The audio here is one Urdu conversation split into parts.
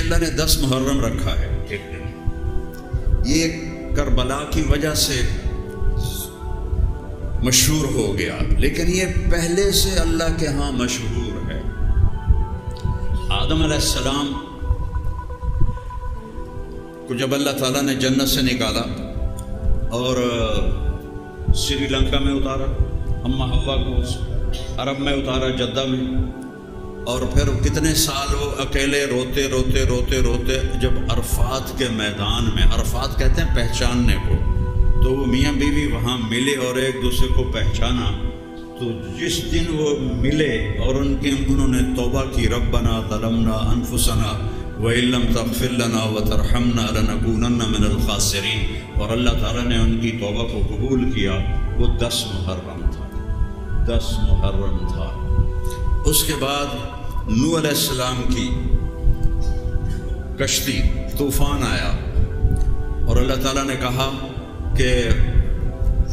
اللہ نے 10 محرم رکھا ہے ایک دن، یہ کربلا کی وجہ سے مشہور ہو گیا، لیکن یہ پہلے سے اللہ کے ہاں مشہور ہے۔ آدم علیہ السلام کو جب اللہ تعالیٰ نے جنت سے نکالا اور سری لنکا میں اتارا، اماں حوا کو عرب میں اتارا، جدہ میں، اور پھر کتنے سال وہ اکیلے روتے روتے روتے روتے جب عرفات کے میدان میں، عرفات کہتے ہیں پہچاننے کو، تو وہ میاں بیوی وہاں ملے اور ایک دوسرے کو پہچانا، تو جس دن وہ ملے اور انہوں نے توبہ کی، ربنا ظلمنا انفسنا وَإِن لَّمْ تَغْفِرْ لَنَا وَتَرْحَمْنَا لَنَكُونَنَّ مِنَ الْخَاسِرِينَ، اور اللہ تعالیٰ نے ان کی توبہ کو قبول کیا۔ وہ 10 محرم تھا، 10 محرم تھا۔ اس کے بعد نوح علیہ السلام کی کشتی، طوفان آیا اور اللہ تعالیٰ نے کہا کہ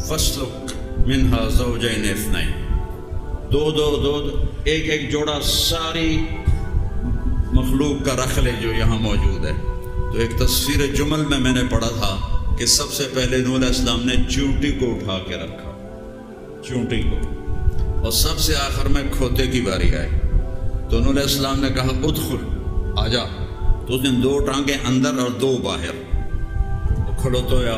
فَاسْلُكْ مِنْهَا زَوْجَيْنِ اثْنَيْنِ، دو ایک جوڑا ساری مخلوق کا رکھ لے جو یہاں موجود ہے۔ تو ایک تصویر جمل میں نے پڑھا تھا کہ سب سے پہلے نوح علیہ السلام نے چونٹی کو اٹھا کے رکھا، چونٹی کو، اور سب سے آخر میں کھوتے کی باری آئی، تو نوح علیہ السلام نے کہا ادخل، آجا، تو اس نے 2 ٹانگیں اندر اور 2 باہر، کھلوتویا۔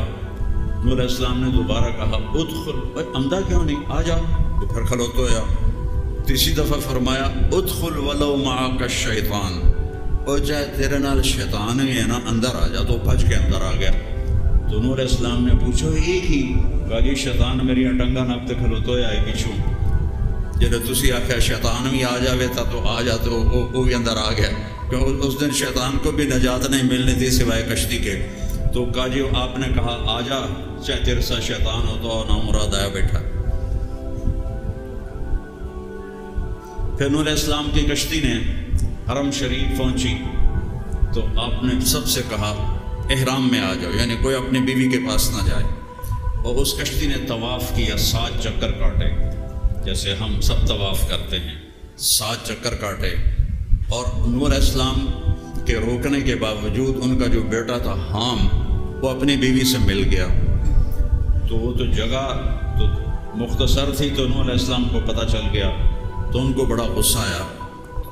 نوح علیہ السلام نے دوبارہ کہا ادخل، اندھا کیوں نہیں، آجا، تو پھر کھلوتویا۔ تیسری دفعہ فرمایا ادخل ولو معک الشیطان، اور چاہے تیرے نال شیطان ہی ہے نا، اندر آ جا، تو بھج کے اندر آ گیا۔ تو نوح علیہ السلام نے پوچھو ایک ہی، کہا جی شیطان میری ٹنگا نپ تے کھلوتویا ہے پیچھوں، جب تسی آخیا شیطان بھی آ جاوے تھا تو آ جا، تو وہ بھی اندر آ گیا، کیونکہ اس دن شیطان کو بھی نجات نہیں ملنی تھی سوائے کشتی کے۔ تو کہا جی آپ نے کہا آ جا، چاہے تیرے ساتھ شیطان ہو تو نامراد آیا بیٹھا۔ پھر نوح علیہ السلام کی کشتی نے حرم شریف پہنچی تو آپ نے سب سے کہا احرام میں آ جاؤ، یعنی کوئی اپنی بیوی کے پاس نہ جائے، اور اس کشتی نے طواف کیا، 7 چکر کاٹے، جیسے ہم سب طواف کرتے ہیں، 7 چکر کاٹے، اور نوح علیہ السلام کے روکنے کے باوجود ان کا جو بیٹا تھا حام، وہ اپنی بیوی سے مل گیا، تو وہ تو جگہ تو مختصر تھی، تو نوح علیہ السلام کو پتہ چل گیا، تو ان کو بڑا غصہ آیا۔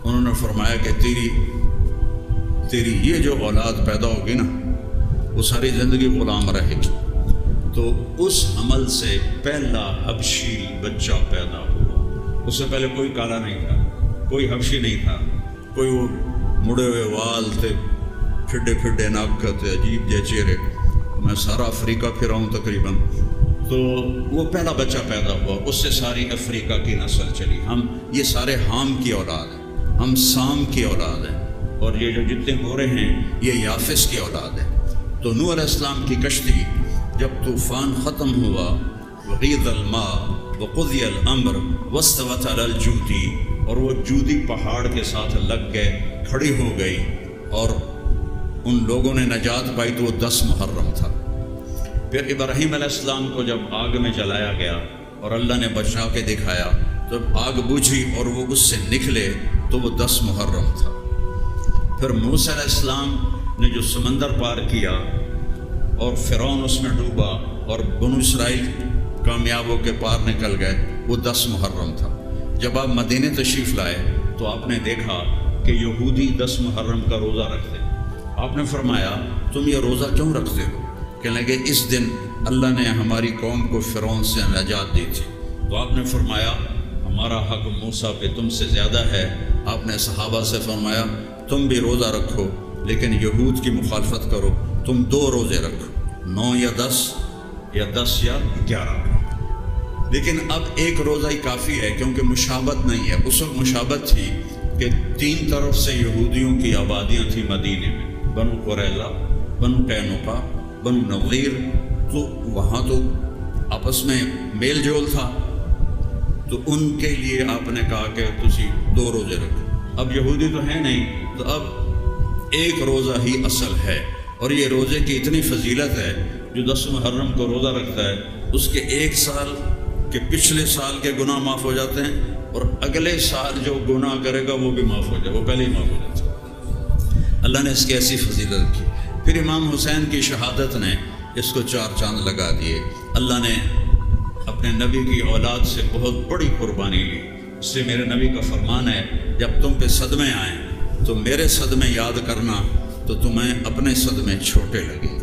انہوں نے فرمایا کہ تیری یہ جو اولاد پیدا ہوگی نا، وہ ساری زندگی غلام رہے گی۔ تو اس حمل سے پہلا حبشی بچہ پیدا ہوا، اس سے پہلے کوئی کالا نہیں تھا، کوئی حبشی نہیں تھا، کوئی وہ مڑے ہوئے وال تھے، پھڈے ناک تھے، عجیب جے چہرے، میں سارا افریقہ پھرا ہوں تقریباً، تو وہ پہلا بچہ پیدا ہوا، اس سے ساری افریقہ کی نسل چلی۔ ہم یہ سارے حام کی اولاد ہیں، ہم سام کی اولاد ہیں، اور یہ جو جتنے گورے ہیں یہ یافس کی اولاد ہے۔ تو نوح علیہ السلام کی کشتی جب طوفان ختم ہوا، وغیض الماء وقضی الامر واستوت علی الجودی، اور وہ جودی پہاڑ کے ساتھ لگ گئے، کھڑی ہو گئی، اور ان لوگوں نے نجات پائی، تو وہ 10 محرم تھا۔ پھر ابراہیم علیہ السلام کو جب آگ میں جلایا گیا اور اللہ نے بچا کے دکھایا، جب آگ بجھی اور وہ اس سے نکلے تو وہ 10 محرم تھا۔ پھر موسیٰ علیہ السلام نے جو سمندر پار کیا اور فرعون اس میں ڈوبا اور بنو اسرائیل کامیاب ہو کے پار نکل گئے، وہ 10 محرم تھا۔ جب آپ مدینے تشریف لائے تو آپ نے دیکھا کہ یہودی 10 محرم کا روزہ رکھتے۔ آپ نے فرمایا تم یہ روزہ کیوں رکھتے ہو؟ کہنے لگے اس دن اللہ نے ہماری قوم کو فرعون سے نجات دی تھی۔ تو آپ نے فرمایا ہمارا حق موسیٰ پہ تم سے زیادہ ہے۔ آپ نے صحابہ سے فرمایا تم بھی روزہ رکھو، لیکن یہود کی مخالفت کرو، تم 2 روزے رکھو، 9 یا 10 یا 10 یا 11، لیکن اب ایک روزہ ہی کافی ہے، کیونکہ مشابت نہیں ہے۔ اس وقت مشابت تھی کہ 3 طرف سے یہودیوں کی آبادیاں تھیں مدینے میں، بنو قریظہ، بنو قینقاع، بنو نضیر، تو وہاں تو آپس میں میل جول تھا، تو ان کے لیے آپ نے کہا کہ تسی 2 روزے رکھو۔ اب یہودی تو ہے نہیں، تو اب ایک روزہ ہی اصل ہے، اور یہ روزے کی اتنی فضیلت ہے، جو 10 محرم کو روزہ رکھتا ہے اس کے 1 سال کے پچھلے سال کے گناہ معاف ہو جاتے ہیں، اور اگلے سال جو گناہ کرے گا وہ بھی معاف ہو جائے، وہ پہلے ہی معاف ہو جاتا ہے۔ اللہ نے اس کی ایسی فضیلت کی۔ پھر امام حسین کی شہادت نے اس کو 4 چاند لگا دیے۔ اللہ نے اپنے نبی کی اولاد سے بہت بڑی قربانی لی۔ اس سے میرے نبی کا فرمان ہے، جب تم پہ صدمے آئیں تو میرے صدمے یاد کرنا تو تمہیں اپنے صدمے چھوٹے لگیں۔